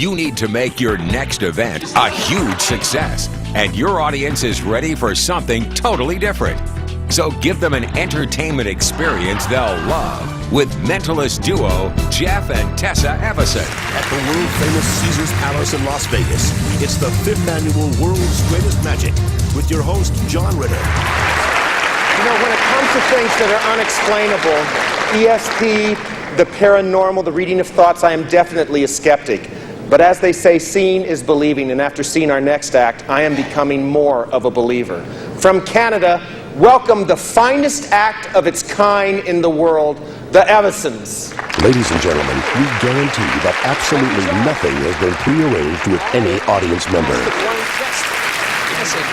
You need to make your next event a huge success, and your audience is ready for something totally different. So give them an entertainment experience they'll love with Mentalist duo Jeff and Tessa Evasons. At the world-famous Caesars Palace in Las Vegas, it's the 5th annual World's Greatest Magic with your host, John Ritter. You know, when it comes to things that are unexplainable, ESP, the paranormal, the reading of thoughts, I am definitely a skeptic. But as they say, seeing is believing, and after seeing our next act, I am becoming more of a believer. From Canada, welcome the finest act of its kind in the world, the Evasons. Ladies and gentlemen, we guarantee that absolutely nothing has been prearranged with any audience member.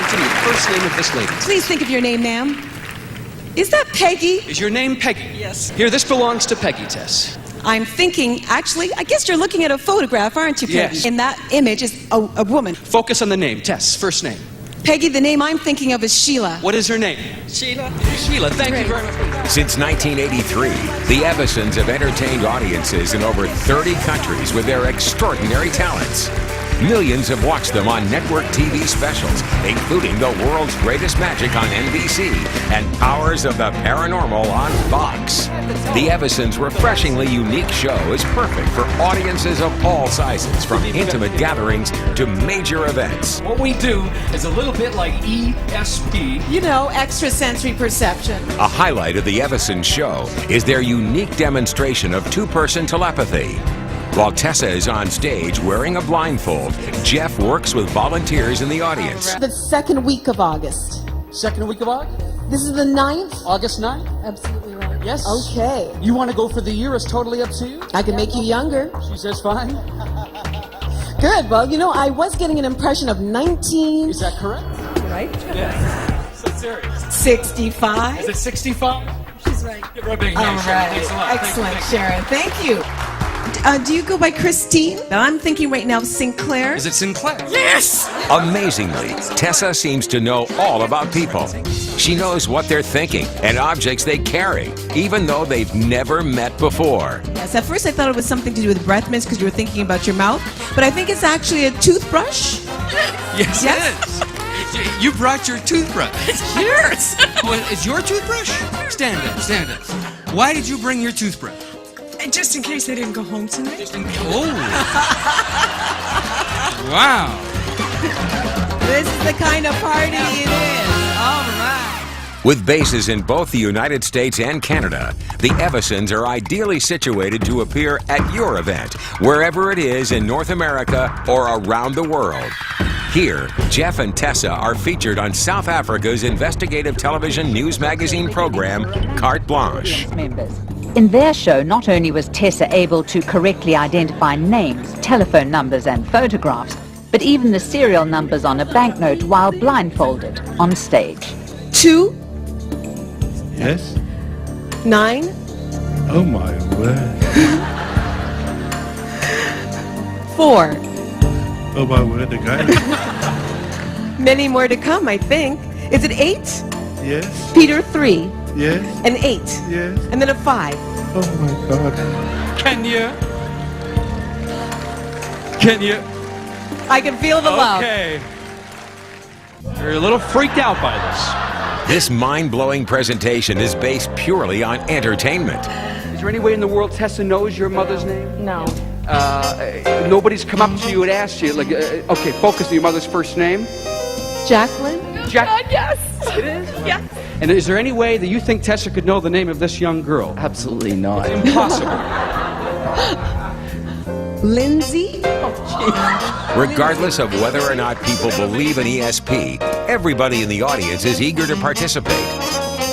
Continue. First name of this lady. Please think of your name, ma'am. Is that Peggy? Is your name Peggy? Yes. Here, this belongs to Peggy, Tess. I'm thinking, actually, I guess you're looking at a photograph, aren't you, Peggy? Yes. And that image is a woman. Focus on the name, Tess. First name. Peggy, the name I'm thinking of is Sheila. What is her name? Sheila. Sheila, thank you very much. Since 1983, the Evasons have entertained audiences in over 30 countries with their extraordinary talents. Millions have watched them on network TV specials, including The World's Greatest Magic on NBC and Powers of the Paranormal on Fox. The Evasons' refreshingly unique show is perfect for audiences of all sizes, from intimate gatherings to major events. What we do is a little bit like ESP. You know, extrasensory perception. A highlight of the Evasons show is their unique demonstration of two-person telepathy. While Tessa is on stage wearing a blindfold, Jeff works with volunteers in the audience. The second week of August. Second week of August? This is the 9th? August 9th? Absolutely right. Yes. Okay. You want to go for the year? It's totally up to you. I can make you younger. She says fine. Good. Well, you know, I was getting an impression of 19. Is that correct? Right? Yes. So serious. 65. Is it 65? She's right. Give her a big All hand, Sharon. right. Thanks a lot. Excellent, Thank you. Sharon. Thank you. Do you go by Christine? I'm thinking right now of Sinclair. Is it Sinclair? Yes! Amazingly, Tessa seems to know all about people. She knows what they're thinking and objects they carry, even though they've never met before. Yes, at first I thought it was something to do with breath mints because you were thinking about your mouth, but I think it's actually a toothbrush. Yes, Yes. it is. You brought your toothbrush. Yours! Well, is your toothbrush? Stand up, stand up. Why did you bring your toothbrush? Just in case I didn't go home tonight. Oh. Wow. This is the kind of party it is. All right. With bases in both the United States and Canada, the Evasons are ideally situated to appear at your event, wherever it is in North America or around the world. Here, Jeff and Tessa are featured on South Africa's investigative television news magazine program, Carte Blanche. In their show, not only was Tessa able to correctly identify names, telephone numbers and photographs, but even the serial numbers on a banknote while blindfolded on stage. 2, Yes? 9, Oh my word. 4. Oh my word, again. Many more to come, I think. Is it 8? Yes? Peter 3, Yes? an 8, Yes? and then a 5. Oh my god. Can you? I can feel the love. Okay. You're a little freaked out by this. This mind-blowing presentation is based purely on entertainment. Is there any way in the world Tessa knows your mother's name? No. Nobody's come up to you and asked you, like, okay, focus on your mother's first name. Jacqueline? Jack. Yes. It is? Yes. And is there any way that you think Tessa could know the name of this young girl? Absolutely not. Impossible. Lindsay? Regardless of whether or not people believe in ESP, everybody in the audience is eager to participate.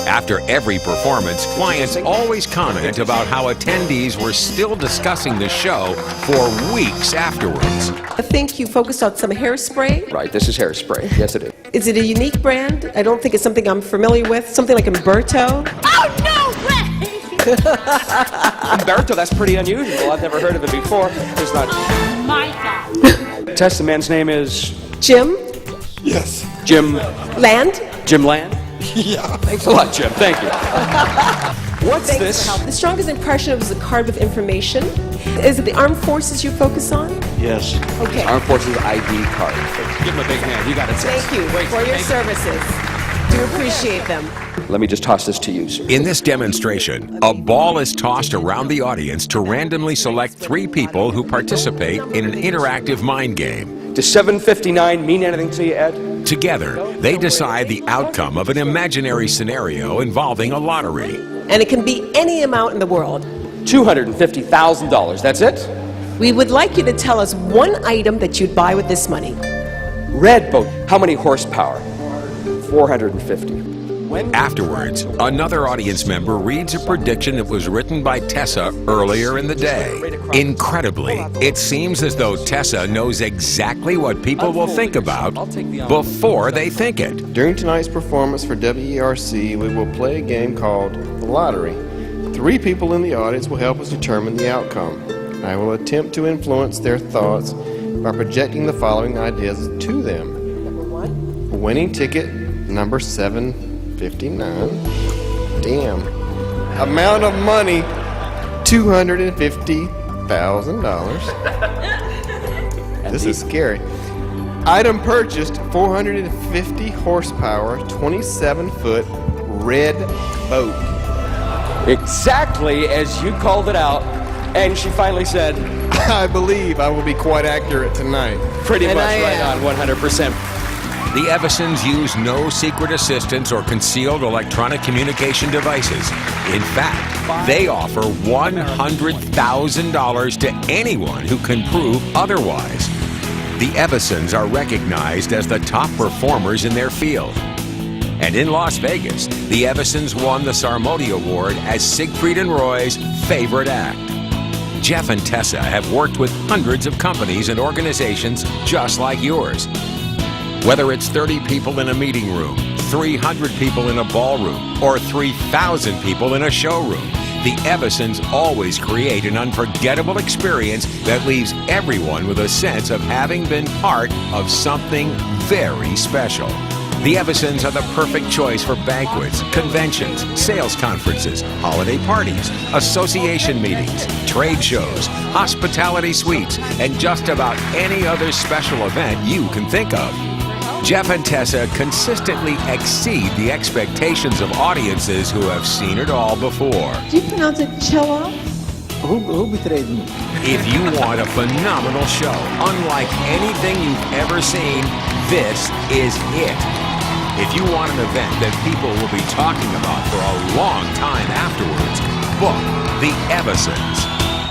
After every performance, clients always comment about how attendees were still discussing the show for weeks afterwards. I think you focused on some hairspray. Right, this is hairspray. Yes, it is. Is it a unique brand? I don't think it's something I'm familiar with. Something like Umberto? Oh, no way! Umberto, that's pretty unusual. I've never heard of it before. There's not. My God. Tess, the man's name is Jim? Yes. Jim Land? Land? Yeah. Thanks a lot, Jim. Thank you. What's Thanks this? for help. The strongest impression is a card with information. Is it the armed forces you focus on? Yes. Okay. Armed Forces ID card. Give him a big hand. You got it, Tess. Thank you Great. for your Thank you. services. Do appreciate them. Let me just toss this to you, sir. In this demonstration, a ball is tossed around the audience to randomly select 3 people who participate in an interactive mind game. Does 759 mean anything to you, Ed? Together, they decide the outcome of an imaginary scenario involving a lottery. And it can be any amount in the world. $250,000. That's it? We would like you to tell us one item that you'd buy with this money. Red boat. How many horsepower? 450. Afterwards, another audience member reads a prediction that was written by Tessa earlier in the day. Incredibly, it seems as though Tessa knows exactly what people will think about before they think it. During tonight's performance for WERC, we will play a game called The Lottery. 3 people in the audience will help us determine the outcome. I will attempt to influence their thoughts by projecting the following ideas to them. Number 1. Winning ticket number 759. Damn. Amount of money, $250,000. This is scary. Item purchased, 450 horsepower, 27-foot red boat. Exactly as you called it out. And she finally said, I believe I will be quite accurate tonight. pretty much right on, 100%. The Evasons use no secret assistance or concealed electronic communication devices. In fact, they offer $100,000 to anyone who can prove otherwise. The Evasons are recognized as the top performers in their field. And in Las Vegas, the Evasons won the Sarmodi Award as Siegfried and Roy's favorite act. Jeff and Tessa have worked with hundreds of companies and organizations just like yours. Whether it's 30 people in a meeting room, 300 people in a ballroom, or 3,000 people in a showroom, the Evasons always create an unforgettable experience that leaves everyone with a sense of having been part of something very special. The Evasons are the perfect choice for banquets, conventions, sales conferences, holiday parties, association meetings, trade shows, hospitality suites, and just about any other special event you can think of. Jeff and Tessa consistently exceed the expectations of audiences who have seen it all before. Do you pronounce it cello? If you want a phenomenal show, unlike anything you've ever seen, this is it. If you want an event that people will be talking about for a long time afterwards, book the Evasons.